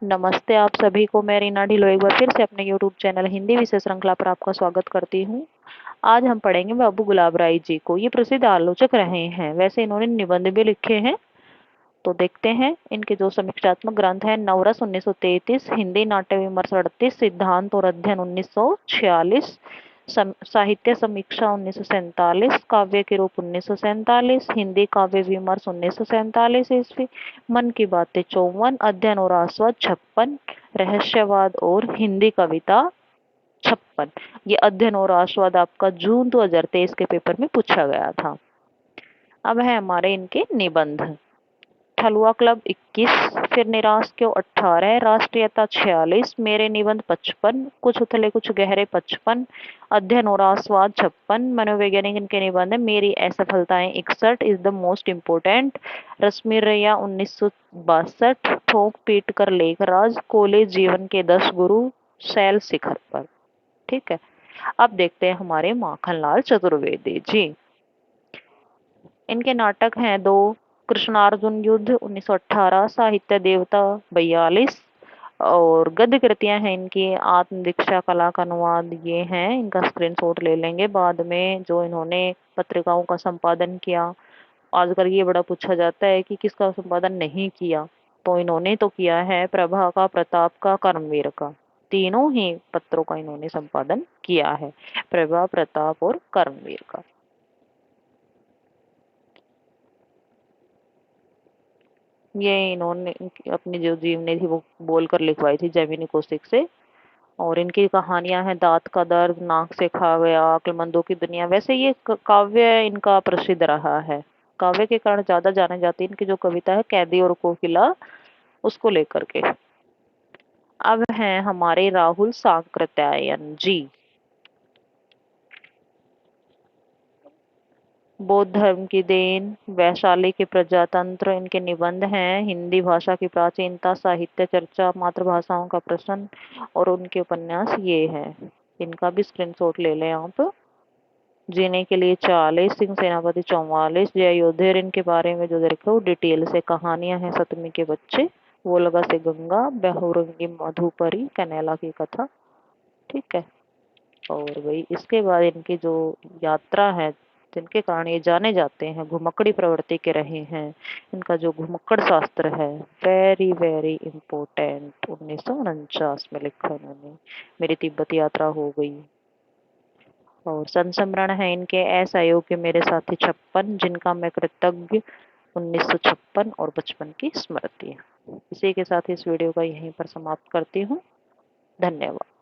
नमस्ते आप सभी को। मैं रीना ढिल्लों एक बार फिर से अपने यूट्यूब चैनल हिंदी विषय श्रृंखला पर आपका स्वागत करती हूँ। आज हम पढ़ेंगे बाबू गुलाब राय जी को। ये प्रसिद्ध आलोचक रहे हैं, वैसे इन्होंने निबंध भी लिखे हैं। तो देखते हैं इनके जो समीक्षात्मक ग्रंथ है। नवरस 1933, हिंदी नाट्य विमर्श 38, सिद्धांत और अध्ययन 1946, साहित्य समीक्षा 1947, काव्य के रूप 1947, हिंदी काव्य विमर्श 1947 ईस्वी, मन की बातें 54, अध्ययन और आस्वाद 56, रहस्यवाद और हिंदी कविता 56। ये अध्ययन और आस्वाद आपका जून 2023 के पेपर में पूछा गया था। अब है हमारे इनके निबंध। ठलुआ क्लब 21, फिर निराश क्यों 18, राष्ट्रीयता 46, मेरे निबंध 55, कुछ उथले कुछ गहरे 55, अध्ययन और आस्वाद 56, मनोवैज्ञानिक इनके निबंध है। मेरी असफलताएं 61, इज द मोस्ट इम्पोर्टेंट, रश्मि रैया 1962, ठोक पीट कर लेखराज, कॉलेज जीवन के 10 गुरु, शैल शिखर पर। ठीक है, अब देखते हैं हमारे माखनलाल चतुर्वेदी जी। इनके नाटक हैं दो, कृष्णार्जुन युद्ध 1918, साहित्य देवता 42, और गद्य कृतियां हैं इनकी आत्म दीक्षा, कला का अनुवाद, ये हैं। इनका स्क्रीनशॉट ले लेंगे बाद में। जो इन्होंने पत्रिकाओं का संपादन किया, आजकल ये बड़ा पूछा जाता है कि किसका संपादन नहीं किया, तो इन्होंने तो किया है प्रभा का, प्रताप का, कर्मवीर का। तीनों ही पत्रों का इन्होंने संपादन किया है, प्रभा, प्रताप और कर्मवीर का। ये इन्होंने अपनी जो जीवनी थी वो बोलकर लिखवाई थी जैमिनी कौशिक से। और इनकी कहानियां हैं दांत का दर्द, नाक से खा गया, अक्लमंदों की दुनिया। वैसे ये काव्य इनका प्रसिद्ध रहा है, काव्य के कारण ज्यादा जाने जाते हैं। इनकी जो कविता है कैदी और कोकिला, उसको लेकर के। अब हैं हमारे राहुल सांकृत्यायन जी। बौद्ध धर्म की देन, वैशाली के प्रजातंत्र इनके निबंध हैं। हिंदी भाषा की प्राचीनता, साहित्य चर्चा, मातृभाषाओं का प्रश्न, और उनके उपन्यास ये हैं। इनका भी स्क्रीनशॉट ले लें आप। जीने के लिए 40, सिंह सेनापति 44, जय योधेर इनके बारे में जो देखो डिटेल से कहानियां हैं। सतमी के बच्चे, वो लगा से गंगा, बहुरंगी मधुपरी, कनैला की कथा। ठीक है, और वही इसके बाद इनकी जो यात्रा है, जिनके कारण ये जाने जाते हैं, घुमक्कड़ी प्रवृत्ति के रहे हैं। इनका जो घुमक्कड़ शास्त्र है, वेरी वेरी इम्पोर्टेंट, 1949 में लिखा इन्होंने। मेरी तिब्बत यात्रा हो गई। और संस्मरण है इनके असहयोग्य मेरे साथी 56, जिनका मैं कृतज्ञ, 1956, और बचपन की स्मृति। इसी के साथ इस वीडियो का यहीं पर समाप्त करती हूँ। धन्यवाद।